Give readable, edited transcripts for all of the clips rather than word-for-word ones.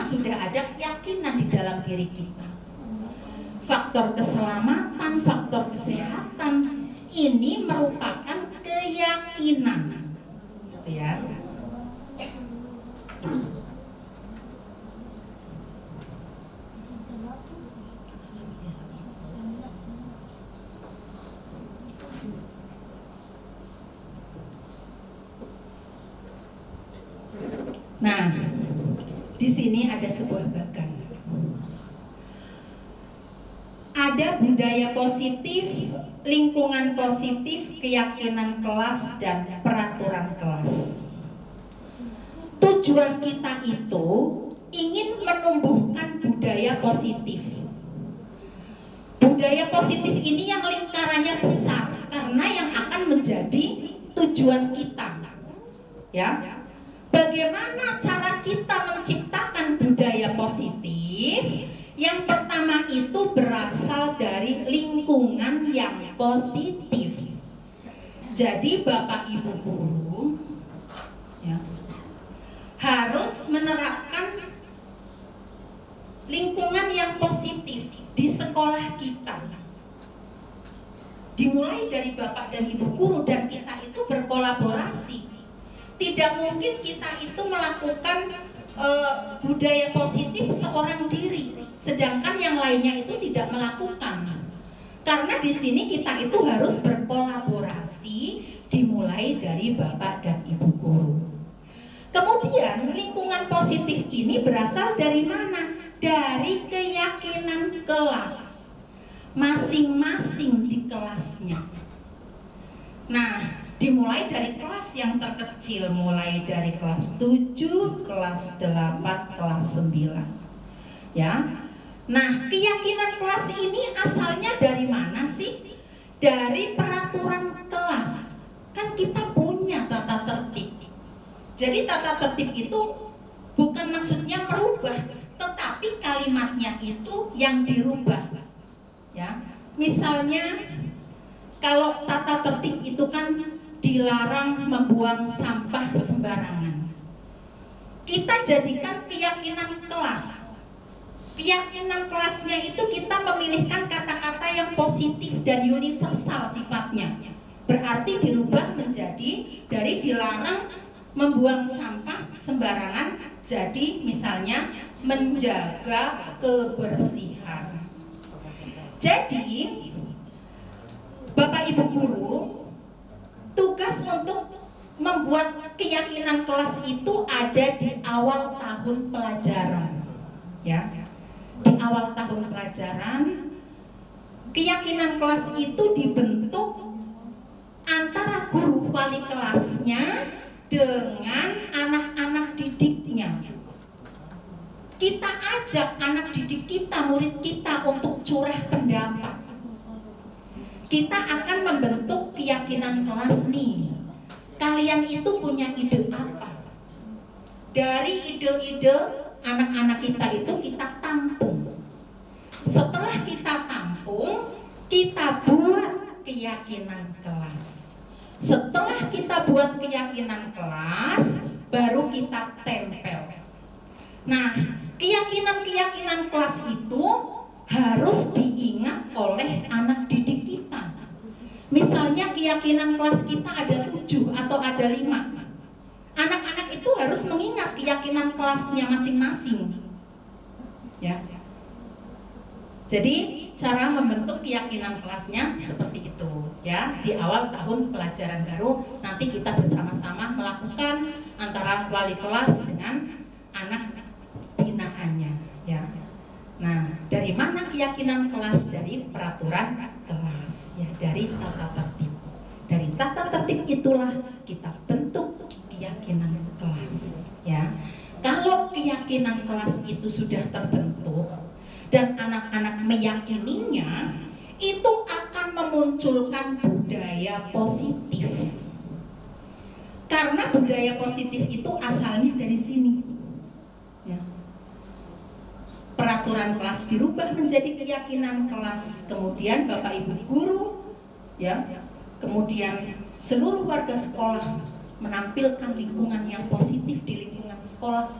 sudah ada keyakinan di dalam diri kita. Faktor keselamatan, faktor kesehatan ini merupakan keyakinan, gitu ya. Nah, di sini ada sebuah bagan. Ada budaya positif, lingkungan positif, keyakinan kelas, dan peraturan kelas. Tujuan kita itu ingin menumbuhkan budaya positif. Budaya positif ini yang lingkarannya besar, karena yang akan menjadi tujuan kita. Ya. Bagaimana cara kita menciptakan budaya positif? Yang pertama itu berasal dari lingkungan yang positif. Jadi Bapak Ibu guru ya, harus menerapkan lingkungan yang positif di sekolah kita. Dimulai dari Bapak dan Ibu guru, dan kita itu berkolaborasi. Tidak mungkin kita itu melakukan budaya positif seorang diri, sedangkan yang lainnya itu tidak melakukan. Karena di sini kita itu harus berkolaborasi, dimulai dari Bapak dan Ibu guru. Kemudian lingkungan positif ini berasal dari mana? Dari keyakinan kelas masing-masing di kelasnya. Nah, dimulai dari kelas yang terkecil, mulai dari kelas 7, kelas 8, kelas 9. Ya. Nah, keyakinan kelas ini asalnya dari mana sih? Dari peraturan kelas. Kan kita punya tata tertib. Jadi tata tertib itu bukan maksudnya merubah, tetapi kalimatnya itu yang dirubah. Ya. Misalnya kalau tata tertib itu kan dilarang membuang sampah sembarangan. Kita jadikan keyakinan kelas. Keyakinan kelasnya itu kita memilihkan kata-kata yang positif dan universal sifatnya. Berarti dirubah menjadi dari dilarang membuang sampah sembarangan, jadi misalnya menjaga kebersihan. Jadi Bapak Ibu guru, tugas untuk membuat keyakinan kelas itu ada di awal tahun pelajaran. Ya. Di awal tahun pelajaran, keyakinan kelas itu dibentuk antara guru wali kelasnya dengan anak-anak didiknya. Kita ajak anak didik kita, murid kita untuk curah pendapat. Kita akan membentuk keyakinan kelas nih. Kalian itu punya ide apa? Dari ide-ide anak-anak kita itu kita tampung. Setelah kita tampung, kita buat keyakinan kelas. Setelah kita buat keyakinan kelas, baru kita tempel. Nah, keyakinan-keyakinan kelas itu harus diingat oleh anak didik kita. Misalnya keyakinan kelas kita ada 7 atau ada 5. Anak-anak itu harus mengingat keyakinan kelasnya masing-masing. Ya. Jadi cara membentuk keyakinan kelasnya seperti itu, ya. Di awal tahun pelajaran baru nanti kita bersama-sama melakukan antara wali kelas dengan anak binaannya, ya. Nah, dari mana keyakinan kelas? Dari peraturan kelas, ya, dari tata tertib. Dari tata tertib itulah kita bentuk keyakinan kelas, ya. Kalau keyakinan kelas itu sudah terbentuk dan anak-anak meyakininya, itu akan memunculkan budaya positif. Karena budaya positif itu asalnya dari sini, ya. Peraturan kelas dirubah menjadi keyakinan kelas, kemudian Bapak Ibu guru, ya, kemudian seluruh warga sekolah menampilkan lingkungan yang positif di lingkungan sekolah,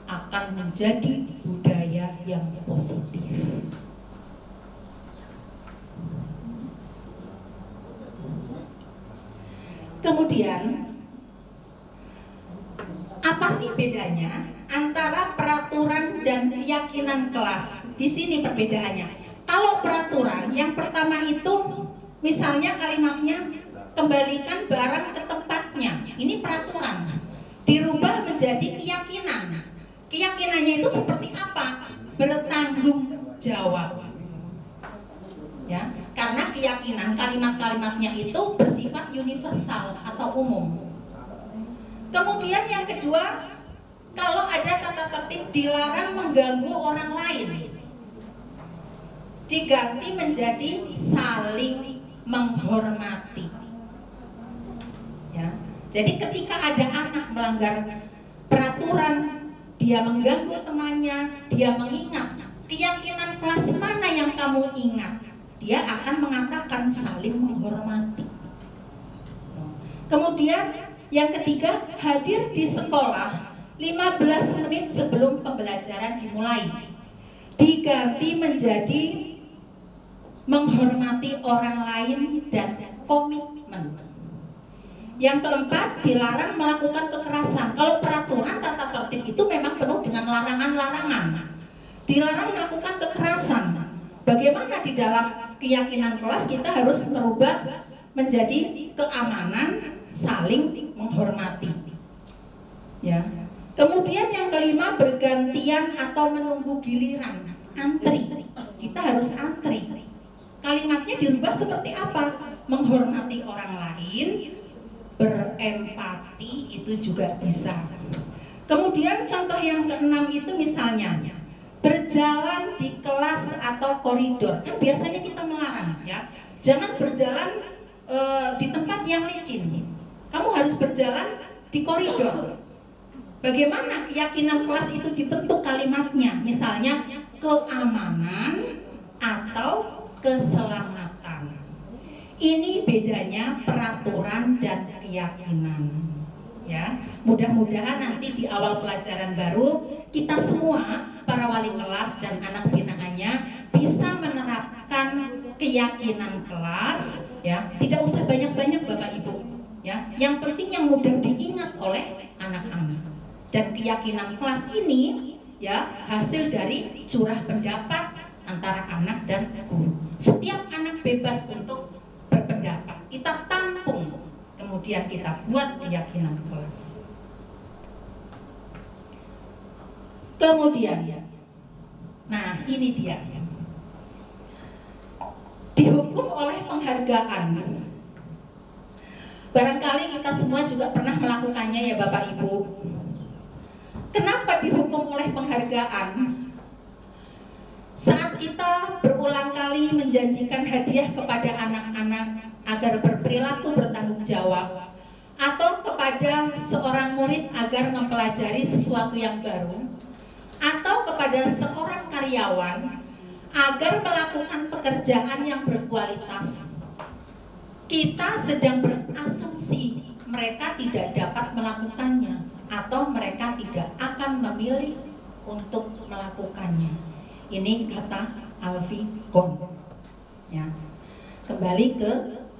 akan menjadi budaya yang positif. Kemudian, apa sih bedanya antara peraturan dan keyakinan kelas? Di sini perbedaannya. Kalau peraturan, yang pertama itu misalnya kalimatnya kembalikan barang ke tempatnya. Ini peraturan. Dirubah menjadi keyakinan. Keyakinannya itu seperti apa? Bertanggung jawab. Ya, karena keyakinan kalimat-kalimatnya itu bersifat universal atau umum. Kemudian yang kedua, kalau ada tata tertib dilarang mengganggu orang lain, diganti menjadi saling menghormati. Ya, jadi ketika ada anak melanggar peraturan, dia mengganggu temannya, dia mengingat keyakinan kelas mana yang kamu ingat, dia akan mengatakan saling menghormati. Kemudian yang ketiga, hadir di sekolah 15 menit sebelum pembelajaran dimulai, diganti menjadi menghormati orang lain dan komitmen. Yang keempat, dilarang melakukan kekerasan. Kalau peraturan tata tertib itu memang penuh dengan larangan-larangan. Dilarang melakukan kekerasan. Bagaimana di dalam keyakinan kelas kita harus merubah menjadi keamanan, saling menghormati. Ya. Kemudian yang kelima, bergantian atau menunggu giliran, antri. Kita harus antri. Kalimatnya dirubah seperti apa? Menghormati orang lain, berempati, itu juga bisa. Kemudian contoh yang keenam itu misalnya berjalan di kelas atau koridor. Kan biasanya kita melarang, ya. Jangan berjalan di tempat yang licin. Kamu harus berjalan di koridor. Bagaimana keyakinan kelas itu dibentuk kalimatnya? Misalnya keamanan atau keselamatan. Ini bedanya peraturan dan keyakinan. Ya, mudah-mudahan nanti di awal pelajaran baru kita semua para wali kelas dan anak binaannya bisa menerapkan keyakinan kelas, ya. Tidak usah banyak-banyak Bapak Ibu, ya. Yang penting yang mudah diingat oleh anak-anak. Dan keyakinan kelas ini, ya, hasil dari curah pendapat antara anak dan guru. Setiap anak bebas untuk berpendapat. Kita tampung, kemudian kita buat keyakinan kelas. Kemudian, nah ini dia, dihukum oleh penghargaan. Barangkali kita semua juga pernah melakukannya ya Bapak Ibu. Kenapa dihukum oleh penghargaan? Saat kita berulang kali menjanjikan hadiah kepada anak-anak agar berperilaku bertanggung jawab, atau kepada seorang murid agar mempelajari sesuatu yang baru, atau kepada seorang karyawan agar melakukan pekerjaan yang berkualitas, kita sedang berasumsi mereka tidak dapat melakukannya atau mereka tidak akan memilih untuk melakukannya. Ini kata Alfie Kohn. Ya. Kembali ke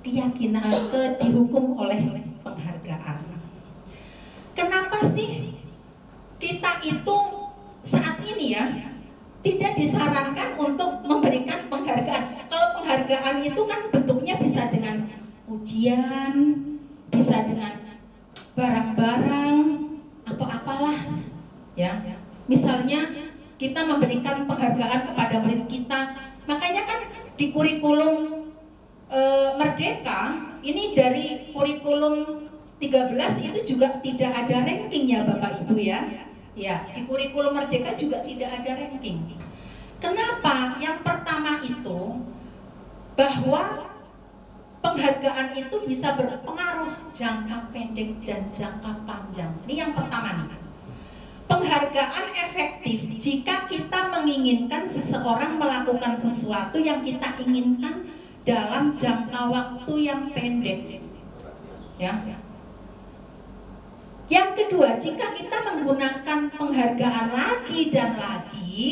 keyakinan, ke dihukum oleh penghargaan. Kenapa sih kita itu saat ini ya tidak disarankan untuk memberikan penghargaan? Kalau penghargaan itu kan bentuknya bisa dengan ujian, bisa dengan barang-barang atau apalah, ya. Misalnya kita memberikan penghargaan kepada murid kita, makanya kan di kurikulum Merdeka ini dari kurikulum 13 itu juga tidak ada rankingnya Bapak Ibu ya. Ya, di kurikulum Merdeka juga tidak ada ranking. Kenapa? Yang pertama itu bahwa penghargaan itu bisa berpengaruh jangka pendek dan jangka panjang. Ini yang pertama nih. Penghargaan efektif jika kita menginginkan seseorang melakukan sesuatu yang kita inginkan dalam jangka waktu yang pendek. Ya. Yang kedua, jika kita menggunakan penghargaan lagi dan lagi,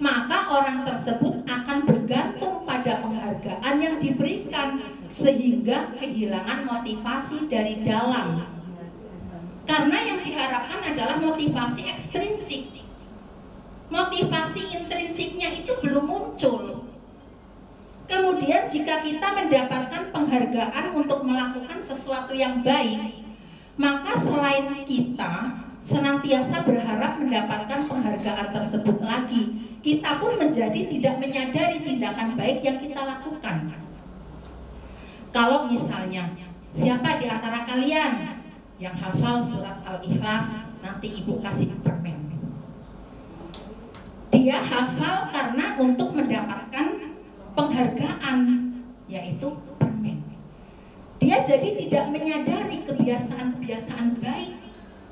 maka orang tersebut akan bergantung pada penghargaan yang diberikan sehingga kehilangan motivasi dari dalam. Karena yang diharapkan adalah motivasi ekstrinsik. Motivasi intrinsiknya itu belum muncul. Kemudian jika kita mendapatkan penghargaan untuk melakukan sesuatu yang baik, maka selain kita senantiasa berharap mendapatkan penghargaan tersebut lagi, kita pun menjadi tidak menyadari tindakan baik yang kita lakukan. Kalau misalnya, siapa di antara kalian yang hafal surat Al-Ikhlas, nanti ibu kasih permen. Dia hafal karena untuk mendapatkan penghargaan, yaitu permen. Dia jadi tidak menyadari kebiasaan-kebiasaan baik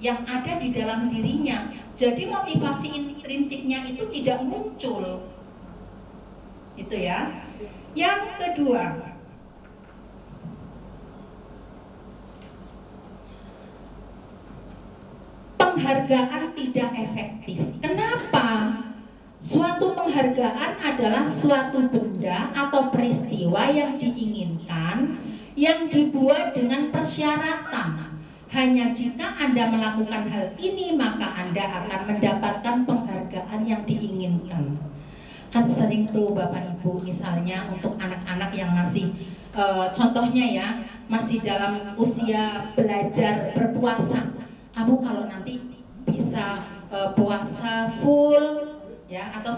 yang ada di dalam dirinya. Jadi motivasi intrinsiknya itu tidak muncul. Itu ya. Yang kedua, penghargaan tidak efektif. Kenapa? Suatu penghargaan adalah suatu benda atau peristiwa yang diinginkan, yang dibuat dengan persyaratan. Hanya jika Anda melakukan hal ini, maka Anda akan mendapatkan penghargaan yang diinginkan. Kan sering tuh Bapak Ibu, misalnya untuk anak-anak yang masih contohnya ya, masih dalam usia belajar berpuasa. Kamu kalau nanti bisa puasa full ya, atau